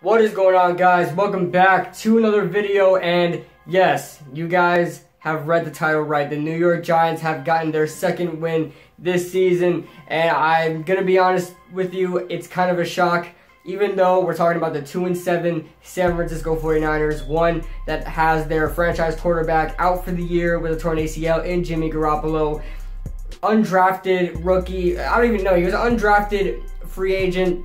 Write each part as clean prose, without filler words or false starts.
What is going on, guys? Welcome back to another video, and yes, you guys have read the title right. The New York Giants have gotten their second win this season, and I'm gonna be honest with you, it's kind of a shock. Even though we're talking about the 2-7 San Francisco 49ers, one that has their franchise quarterback out for the year with a torn ACL in Jimmy Garoppolo, undrafted rookie, I don't even know, he was an undrafted free agent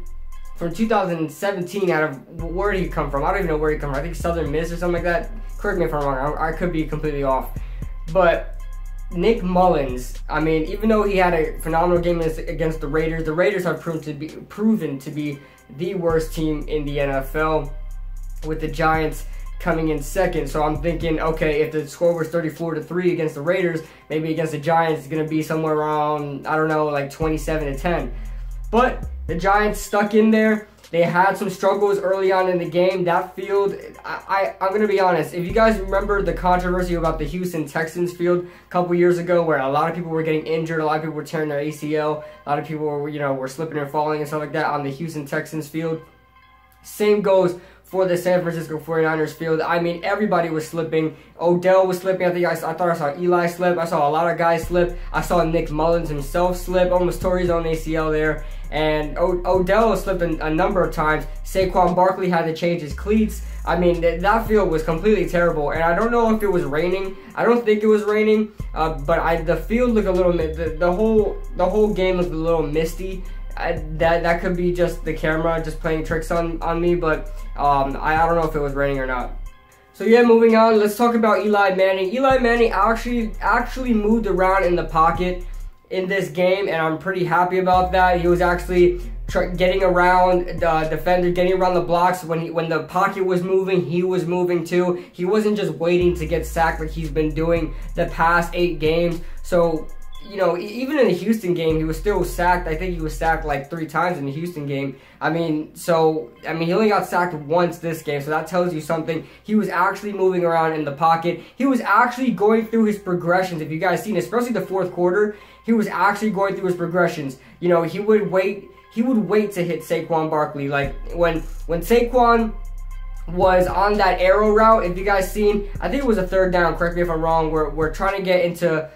from 2017 out of, where did he come from? I don't even know where he come from. I think Southern Miss or something like that. Correct me if I'm wrong. I could be completely off. But Nick Mullins, I mean, even though he had a phenomenal game against the Raiders have proven to be the worst team in the NFL, with the Giants coming in second. So I'm thinking, okay, if the score was 34-3 against the Raiders, maybe against the Giants it's going to be somewhere around, I don't know, like 27-10. But the Giants stuck in there. They had some struggles early on in the game. That field, I'm going to be honest. If you guys remember the controversy about the Houston Texans field a couple years ago, where a lot of people were getting injured, a lot of people were tearing their ACL, a lot of people were, were slipping and falling and stuff like that on the Houston Texans field. Same goes for the San Francisco 49ers field. I mean, everybody was slipping. Odell was slipping. I thought I saw Eli slip. I saw a lot of guys slip. I saw Nick Mullins himself slip. Almost tore his own ACL there. And Odell slipped a number of times. Saquon Barkley had to change his cleats. I mean, that field was completely terrible. And I don't know if it was raining. I don't think it was raining. But the field looked a little, the whole game looked a little misty. That could be just the camera just playing tricks on me, but I don't know if it was raining or not. So yeah, moving on, let's talk about Eli Manning. Eli Manning actually moved around in the pocket in this game, and I'm pretty happy about that. He was actually getting around the defender, getting around the blocks. When the pocket was moving, he was moving too. He wasn't just waiting to get sacked like he's been doing the past 8 games. So, even in the Houston game, he was still sacked. I think he was sacked like 3 times in the Houston game. I mean, he only got sacked once this game, so that tells you something. He was actually moving around in the pocket. He was actually going through his progressions. If you guys seen, especially the fourth quarter, he was actually going through his progressions. He would wait to hit Saquon Barkley. Like when Saquon was on that arrow route, if you guys seen, I think it was a 3rd down, correct me if I'm wrong, we're trying to get into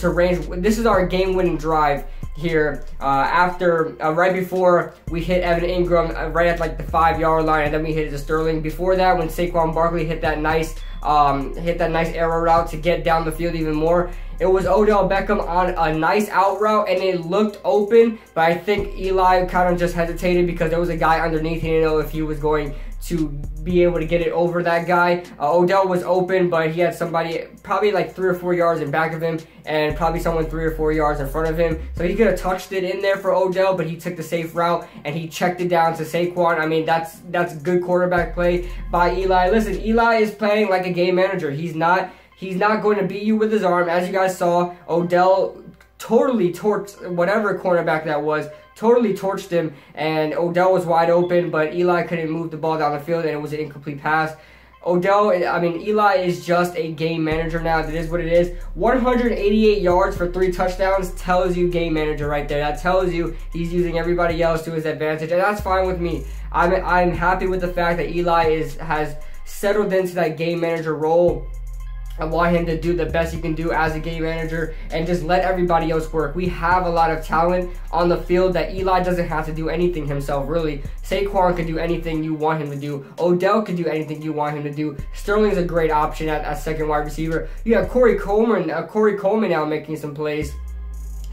range. This is our game-winning drive here, right before we hit Evan Ingram, right at like the 5-yard line, and then we hit it to Sterling. Before that, when Saquon Barkley hit that nice arrow route to get down the field even more, it was Odell Beckham on a nice out route, and it looked open, but I think Eli kind of just hesitated because there was a guy underneath. He didn't know if he was going to be able to get it over that guy. Odell was open, but he had somebody probably like 3 or 4 yards in back of him, and probably someone 3 or 4 yards in front of him. So he could have touched it in there for Odell, but he took the safe route and he checked it down to Saquon. I mean, that's good quarterback play by Eli. Listen, Eli is playing like a game manager. He's not going to beat you with his arm. As you guys saw, Odell totally torched whatever cornerback that was, totally torched him, and Odell was wide open, but Eli couldn't move the ball down the field, and it was an incomplete pass. Eli is just a game manager now. That is what it is. 188 yards for 3 touchdowns tells you game manager right there. That tells you he's using everybody else to his advantage, and that's fine with me. I'm happy with the fact that Eli has settled into that game manager role. I want him to do the best he can do as a game manager and just let everybody else work. We have a lot of talent on the field that Eli doesn't have to do anything himself, really. Saquon can do anything you want him to do. Odell can do anything you want him to do. Sterling's a great option at second wide receiver. You have Corey Coleman now making some plays.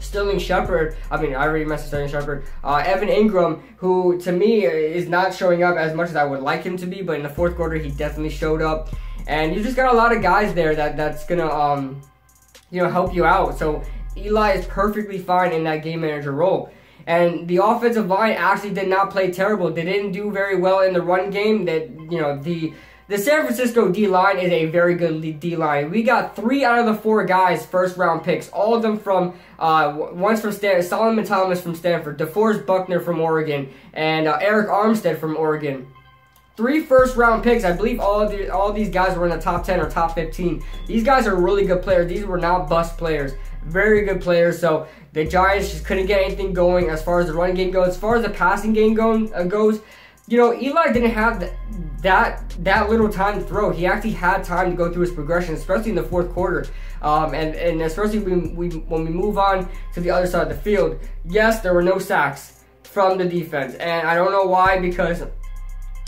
Sterling Shepard, I already mentioned Sterling Shepard. Evan Ingram, who to me is not showing up as much as I would like him to be, but in the fourth quarter he definitely showed up. And you just got a lot of guys there that's gonna help you out. So Eli is perfectly fine in that game manager role. And the offensive line actually did not play terrible. They didn't do very well in the run game. The San Francisco D-line is a very good D-line. We got 3 out of the 4 guys first-round picks. All of them from, one's from Solomon Thomas from Stanford, DeForest Buckner from Oregon, and Eric Armstead from Oregon. 3 first-round picks. I believe all these guys were in the top 10 or top 15. These guys are really good players. These were not bust players. Very good players. So the Giants just couldn't get anything going as far as the running game goes. As far as the passing game goes, Eli didn't have that little time to throw. He actually had time to go through his progression, especially in the fourth quarter. And especially when we move on to the other side of the field. Yes, there were no sacks from the defense, and I don't know why, because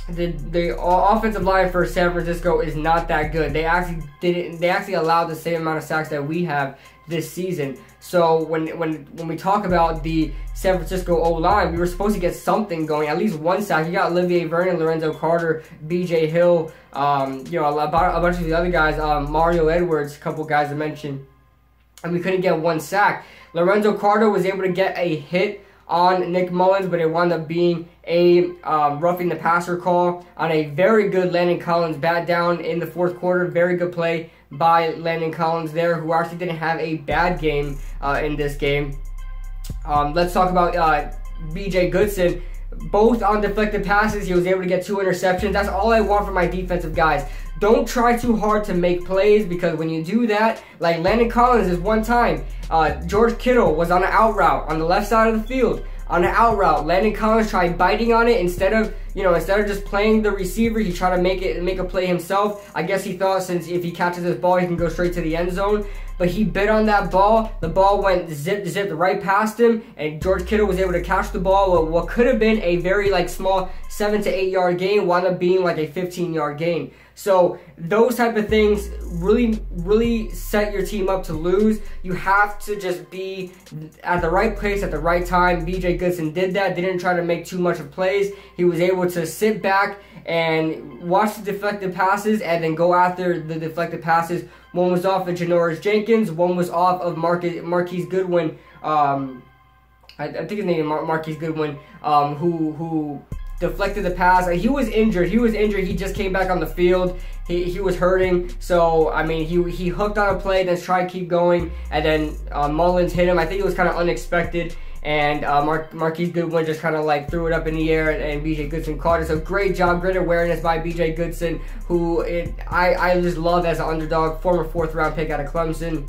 the offensive line for San Francisco is not that good. They actually allowed the same amount of sacks that we have this season. So when we talk about the San Francisco O-line, we were supposed to get something going, at least one sack. You got Olivier Vernon, Lorenzo Carter, B.J. Hill, a bunch of the other guys, Mario Edwards, a couple guys to mention, and we couldn't get one sack. Lorenzo Carter was able to get a hit on Nick Mullins, but it wound up being a roughing the passer call on a very good Landon Collins bat down in the fourth quarter. Very good play by Landon Collins there, who actually didn't have a bad game in this game. Let's talk about B.J. Goodson. Both on deflected passes, he was able to get 2 interceptions. That's all I want from my defensive guys. Don't try too hard to make plays, because when you do that, like Landon Collins is one time, George Kittle was on an out route on the left side of the field. On an out route, Landon Collins tried biting on it instead of just playing the receiver. He tried to make a play himself. I guess he thought, since if he catches this ball, he can go straight to the end zone. But he bit on that ball. The ball went zipped right past him, and George Kittle was able to catch the ball. What could have been a very small 7 to 8 yard gain wound up being like a 15-yard gain. So those type of things really set your team up to lose. You have to just be at the right place at the right time. B.J. Goodson did that. Didn't try to make too much of plays. He was able to sit back and watch the deflected passes and then go after the deflected passes. One was off of Janoris Jenkins. One was off of Marquise Goodwin. I think his name is Marquise Goodwin, who deflected the pass. He was injured. He just came back on the field. He was hurting. So, I mean, he hooked on a play, then tried to keep going, and then Mullins hit him. I think it was kind of unexpected. And Marquise Goodwin just kind of threw it up in the air, and B.J. Goodson caught it. So great job, great awareness by B.J. Goodson, who I just love as an underdog, former 4th round pick out of Clemson.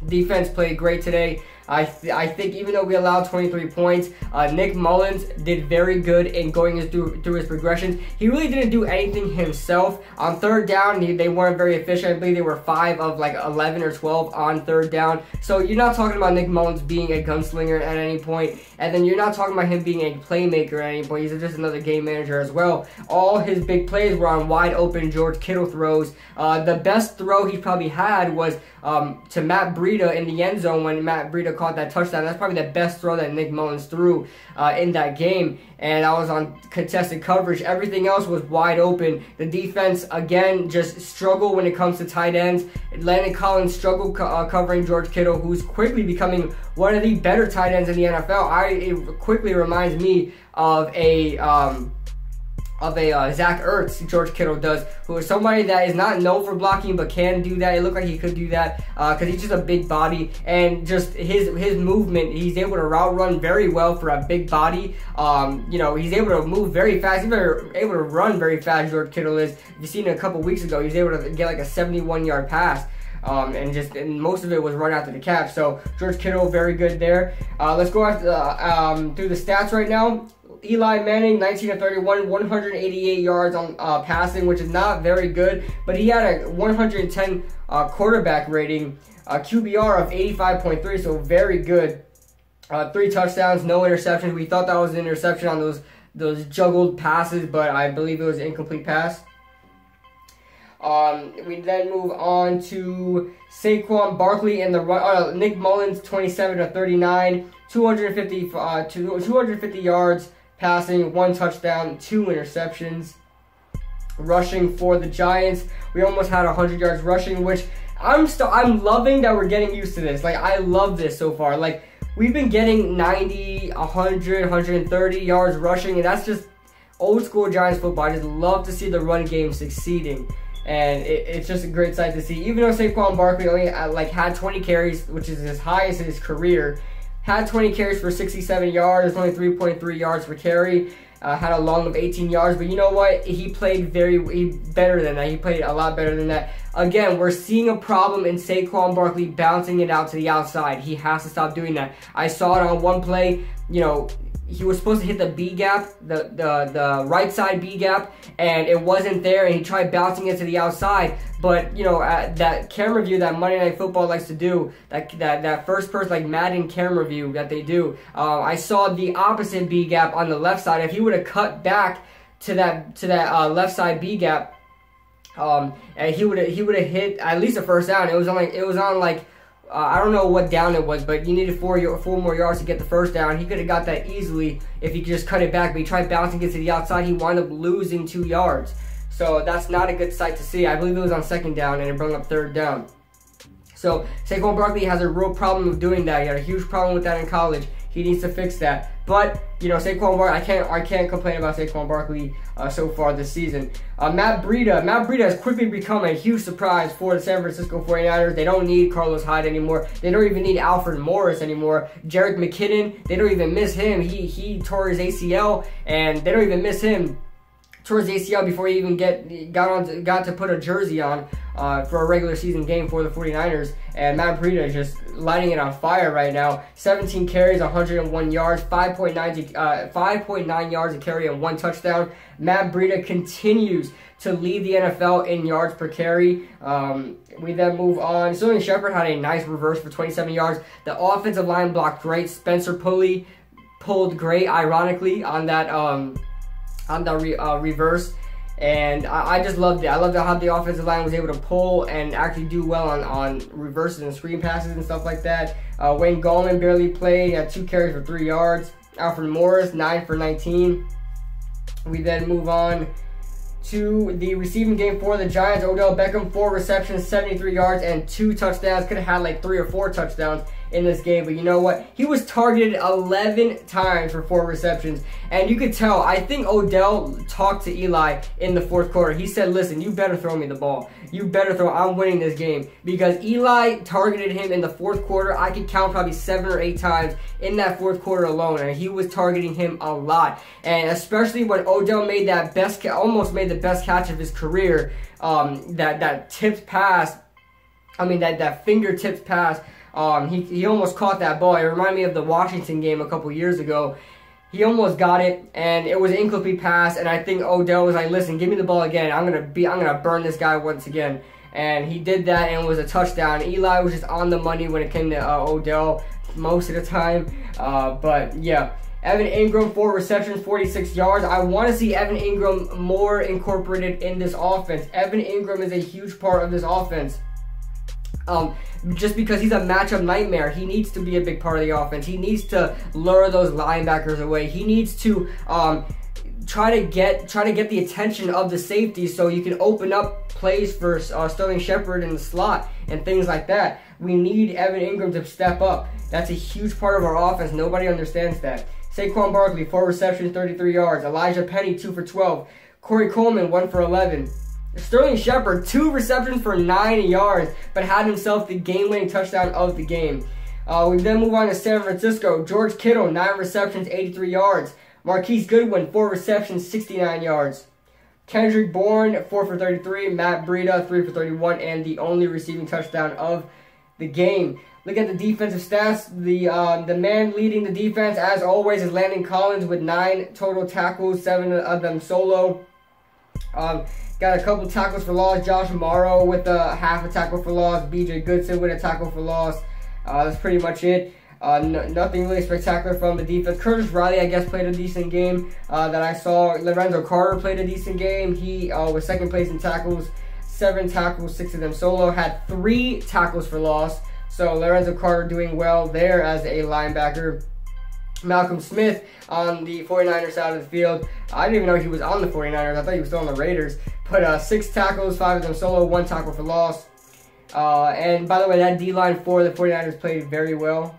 Defense played great today. I think even though we allowed 23 points, Nick Mullins did very good in going through his progressions. He really didn't do anything himself. On 3rd down, they weren't very efficient. I believe they were 5 of 11 or 12 on 3rd down. So you're not talking about Nick Mullins being a gunslinger at any point. And then you're not talking about him being a playmaker at any point. He's just another game manager as well. All his big plays were on wide open George Kittle throws. The best throw he probably had was to Matt Breida in the end zone when Matt Breida caught that touchdown. That's probably the best throw that Nick Mullins threw in that game, and I was on contested coverage. Everything else was wide open. The defense, again, just struggled when it comes to tight ends. Landon Collins struggled covering George Kittle, who's quickly becoming one of the better tight ends in the NFL. It quickly reminds me of a Zach Ertz. George Kittle does, who is somebody that is not known for blocking but can do that. It looked like he could do that because he's just a big body, and just his movement, he's able to route run very well for a big body. He's able to move very fast. He's able to run very fast, George Kittle is. You've seen it a couple weeks ago. He was able to get like a 71-yard pass. And most of it was run after the catch. So George Kittle, very good there. Let's go through the stats right now. Eli Manning, 19 of 31, 188 yards on passing, which is not very good, but he had a 110 quarterback rating, QBR of 85.3, so very good. 3 touchdowns, no interceptions. We thought that was an interception on those juggled passes, but I believe it was an incomplete pass. We then move on to Saquon Barkley in the run. Nick Mullins, 27 of 39, 250 yards passing, 1 touchdown, 2 interceptions. Rushing for the Giants, we almost had 100 yards rushing, which I'm loving that we're getting used to this. I love this so far. We've been getting 90, 100, 130 yards rushing, and that's just old school Giants football. I just love to see the run game succeeding. And it's just a great sight to see. Even though Saquon Barkley only had 20 carries, which is his highest in his career, had 20 carries for 67 yards, only 3.3 yards per carry, had a long of 18 yards. But you know what? He played better than that. He played a lot better than that. Again, we're seeing a problem in Saquon Barkley bouncing it out to the outside. He has to stop doing that. I saw it on one play. he was supposed to hit the B gap, the right side B gap, and it wasn't there, and he tried bouncing it to the outside. But you know, that camera view that Monday Night Football likes to do, that first person, like Madden camera view that they do, I saw the opposite B gap on the left side. If he would have cut back to that left side B gap, and he would have hit at least a first down. It was on like I don't know what down it was, but you needed 4 more yards to get the first down. He could have got that easily if he could just cut it back, but he tried bouncing it to the outside. He wound up losing 2 yards. So that's not a good sight to see. I believe it was on second down, and it brought up third down. So Saquon Barkley has a real problem with doing that. He had a huge problem with that in college. He needs to fix that. But you know, Saquon Barkley, I can't complain about Saquon Barkley so far this season. Matt Breida has quickly become a huge surprise for the San Francisco 49ers. They don't need Carlos Hyde anymore. They don't even need Alfred Morris anymore. Jerick McKinnon, they don't even miss him. He tore his ACL, and they don't even miss him. Towards ACL before he even got to put a jersey on for a regular season game for the 49ers. And Matt Breida is just lighting it on fire right now. 17 carries, 101 yards, 5.9 yards a carry, and 1 touchdown. Matt Breida continues to lead the NFL in yards per carry. We then move on. Sterling Shepard had a nice reverse for 27 yards. The offensive line blocked great. Spencer Pulley pulled great, ironically, on that reverse, and I just loved it. I loved how the offensive line was able to pull and actually do well on reverses and screen passes and stuff like that. Wayne Gallman barely played. He had 2 carries for 3 yards. Alfred Morris, 9 for 19. We then move on to the receiving game for the Giants. Odell Beckham, 4 receptions, 73 yards, and 2 touchdowns. Could have had like 3 or 4 touchdowns in this game, but you know what? He was targeted 11 times for 4 receptions, and you could tell, I think Odell talked to Eli in the fourth quarter. He said, listen, you better throw me the ball. You better throw. I'm winning this game, because Eli targeted him in the fourth quarter. I could count probably 7 or 8 times in that fourth quarter alone, and he was targeting him a lot. And especially when Odell made that almost made the best catch of his career, that tipped pass, that fingertips pass. He almost caught that ball. It reminded me of the Washington game a couple years ago. He almost got it, and it was an incomplete pass. And I think Odell was like, "Listen, give me the ball again. I'm gonna burn this guy once again." And he did that, and it was a touchdown. Eli was just on the money when it came to Odell most of the time. But yeah, Evan Ingram, 4 receptions, 46 yards. I want to see Evan Ingram more incorporated in this offense. Evan Ingram is a huge part of this offense. Just because he's a matchup nightmare. He needs to be a big part of the offense. He needs to lure those linebackers away. He needs to try to get the attention of the safety, so you can open up plays for Sterling Shepard in the slot and things like that. We need Evan Ingram to step up. That's a huge part of our offense. Nobody understands that. Saquon Barkley, 4 receptions, 33 yards. Elijah Penny, 2 for 12. Corey Coleman, 1 for 11. Sterling Shepard, 2 receptions for 9 yards, but had himself the game-winning touchdown of the game. We then move on to San Francisco. George Kittle, 9 receptions, 83 yards. Marquise Goodwin, 4 receptions, 69 yards. Kendrick Bourne, 4 for 33. Matt Breida, 3 for 31, and the only receiving touchdown of the game. Look at the defensive stats. The man leading the defense, as always, is Landon Collins with 9 total tackles, 7 of them solo. Got a couple tackles for loss. Josh Morrow with half a tackle for loss. B.J. Goodson with a tackle for loss. That's pretty much it. Nothing really spectacular from the defense. Curtis Riley, I guess, played a decent game that I saw. Lorenzo Carter played a decent game. He was second place in tackles. 7 tackles, 6 of them solo. Had 3 tackles for loss. So Lorenzo Carter doing well there as a linebacker. Malcolm Smith on the 49ers side of the field. I didn't even know he was on the 49ers. I thought he was still on the Raiders. But 6 tackles, 5 of them solo, 1 tackle for loss. And by the way, that D-line for the 49ers played very well.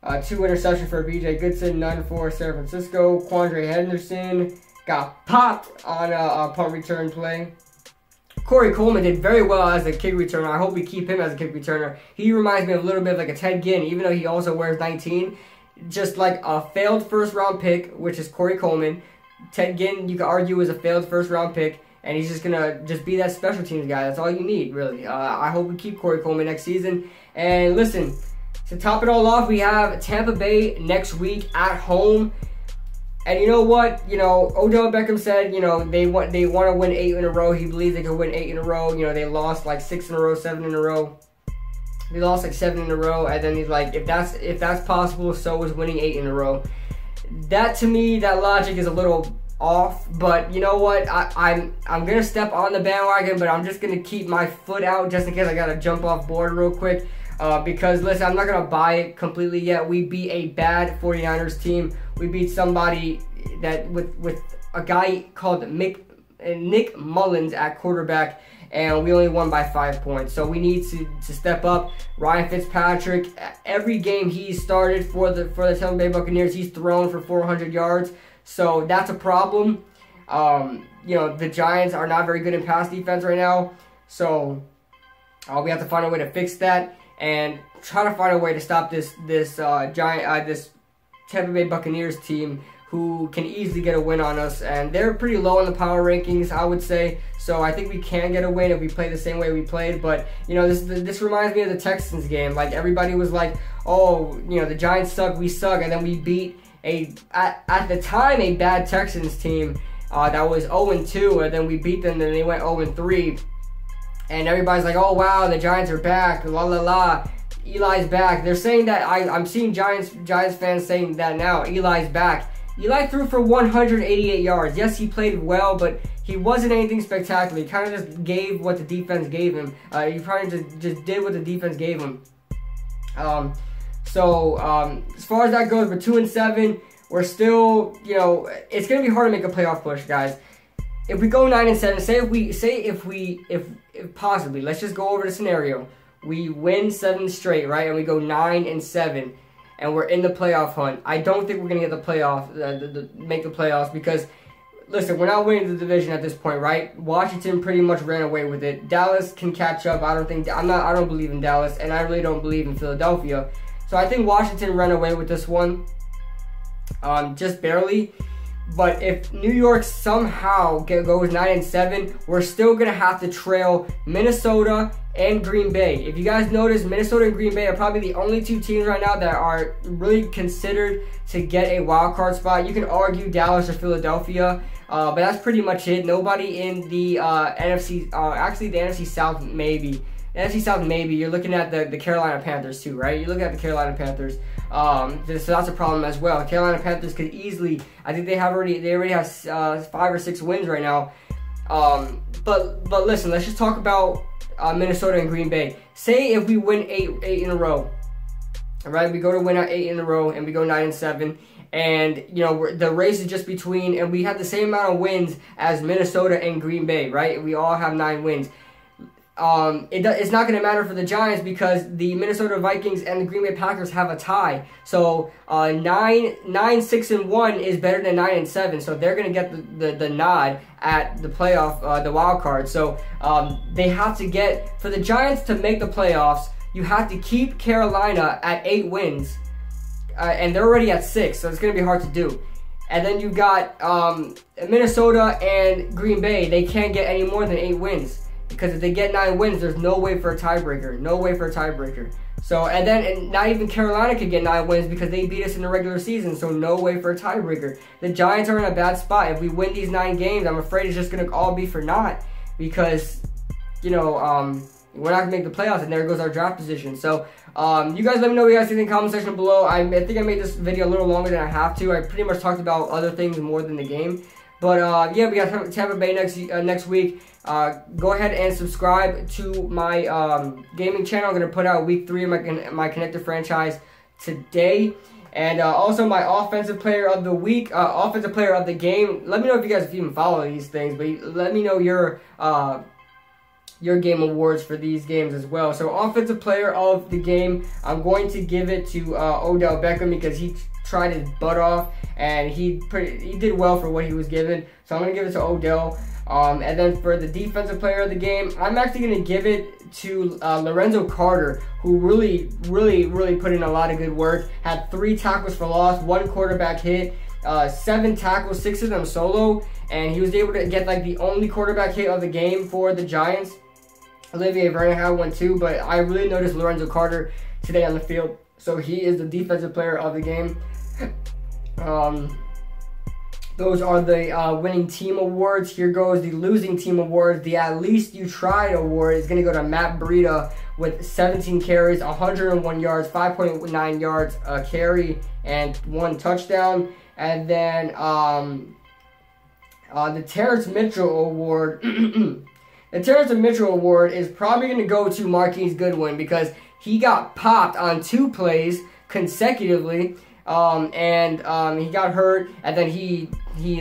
2 interceptions for B.J. Goodson, none for San Francisco. Quandre Henderson got popped on a punt return play. Corey Coleman did very well as a kick returner. I hope we keep him as a kick returner. He reminds me a little bit of like a Ted Ginn, even though he also wears 19. Just like a failed first-round pick, which is Corey Coleman. Ted Ginn, you could argue, is a failed first-round pick, and he's just going to be that special teams guy. That's all you need, really. I hope we keep Corey Coleman next season. And listen, To top it all off, we have Tampa Bay next week at home. And you know what? You know, Odell Beckham said, you know, they want to win 8 in a row. He believes they could win 8 in a row. You know, they lost like 6 in a row, 7 in a row. They lost like 7 in a row, and then he's like, if that's possible, so is winning 8 in a row. That, to me, that logic is a little off. But you know what? I'm gonna step on the bandwagon, but I'm just gonna keep my foot out just in case I gotta jump off board real quick. Because listen, I'm not gonna buy it completely yet. We beat a bad 49ers team. We beat somebody that with a guy called Nick Mullins at quarterback, and we only won by 5 points. So we need to step up. Ryan Fitzpatrick, every game he's started for the Tampa Bay Buccaneers, he's thrown for 400 yards. So that's a problem. You know, the Giants are not very good in pass defense right now. So we have to find a way to fix that and try to find a way to stop this Tampa Bay Buccaneers team, who can easily get a win on us, and they're pretty low in the power rankings, I would say. So I think we can get a win if we play the same way we played. But you know, this reminds me of the Texans game. Like, everybody was like, oh, you know, the Giants suck, we suck, and then we beat at the time a bad Texans team that was 0-2, and then we beat them, and they went 0-3. And everybody's like, oh wow, the Giants are back, la la la. Eli's back. They're saying that. I'm seeing Giants fans saying that now. Eli's back. Eli threw for 188 yards. Yes, he played well, but he wasn't anything spectacular. He kind of just gave what the defense gave him. He probably just did what the defense gave him. As far as that goes, we're 2-7. We're still, you know, it's gonna be hard to make a playoff push, guys. If we go 9-7, if possibly, let's just go over the scenario. We win 7 straight, right? And we go 9-7, and we're in the playoff hunt. I don't think we're gonna get the playoff, make the playoffs, because listen, we're not winning the division at this point, right? Washington pretty much ran away with it. Dallas can catch up. I don't believe in Dallas, and I really don't believe in Philadelphia. So I think Washington ran away with this one, just barely. But if New York somehow goes 9-7, we're still going to have to trail Minnesota and Green Bay. If you guys notice, Minnesota and Green Bay are probably the only 2 teams right now that are really considered to get a wild card spot. You can argue Dallas or Philadelphia, but that's pretty much it. Nobody in the NFC, actually the NFC South maybe. The NFC South maybe. You're looking at the Carolina Panthers too, right? You're looking at the Carolina Panthers. So that's a problem as well. Carolina Panthers could easily, I think they already have 5 or 6 wins right now. But listen, let's just talk about Minnesota and Green Bay. Say if we win 8 in a row, all right? We go to win 8 in a row, and we go 9-7, and you know the race is just between, and we have the same amount of wins as Minnesota and Green Bay, right? We all have 9 wins. It's not going to matter for the Giants because the Minnesota Vikings and the Green Bay Packers have a tie. So 9-6-1 is better than 9-7. So they're going to get the nod at the playoff, the wild card. So they have to get, for the Giants to make the playoffs, you have to keep Carolina at 8 wins, and they're already at 6. So it's going to be hard to do. And then you got Minnesota and Green Bay. They can't get any more than 8 wins. Because if they get 9 wins, there's no way for a tiebreaker. No way for a tiebreaker. So, and not even Carolina could get 9 wins because they beat us in the regular season. So, no way for a tiebreaker. The Giants are in a bad spot. If we win these 9 games, I'm afraid it's just going to all be for naught. Because, you know, we're not going to make the playoffs, and there goes our draft position. So, you guys let me know what you guys think in the comment section below. I think I made this video a little longer than I have to. I pretty much talked about other things more than the game. But, yeah, we got Tampa Bay next week. Go ahead and subscribe to my gaming channel. I'm going to put out week 3 of my connected franchise today. And also my offensive player of the week, offensive player of the game. Let me know if you guys even follow these things. But let me know your game awards for these games as well. So offensive player of the game, I'm going to give it to Odell Beckham because he tried his butt off and he did well for what he was given. So I'm going to give it to Odell. And then for the defensive player of the game, I'm actually going to give it to Lorenzo Carter, who really put in a lot of good work. Had 3 tackles for loss, 1 quarterback hit, 7 tackles, 6 of them solo, and he was able to get like the only quarterback hit of the game for the Giants. Olivier Vernon had one too, but I really noticed Lorenzo Carter today on the field. So he is the defensive player of the game. Those are the winning team awards. Here goes the losing team awards. The At Least You Tried award is going to go to Matt Breida with 17 carries, 101 yards, 5.9 yards a carry, and 1 touchdown. And then the Terrence Mitchell award. The Terrence Mitchell award is probably going to go to Marquise Goodwin because he got popped on 2 plays consecutively. He got hurt, and then he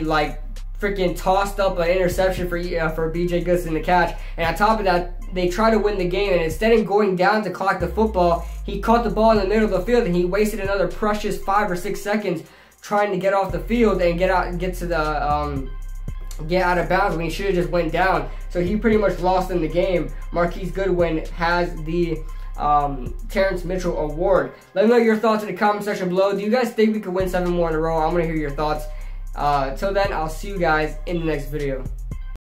like freaking tossed up an interception for BJ Goodson to catch. And on top of that, they tried to win the game, and instead of going down to clock the football, he caught the ball in the middle of the field, and he wasted another precious 5 or 6 seconds trying to get off the field and get out of bounds when he should have just went down. So he pretty much lost in the game. Marquise Goodwin has the Terrence Mitchell award. Let me know your thoughts in the comment section below. Do you guys think we could win 7 more in a row? I'm going to hear your thoughts. Till then, I'll see you guys in the next video.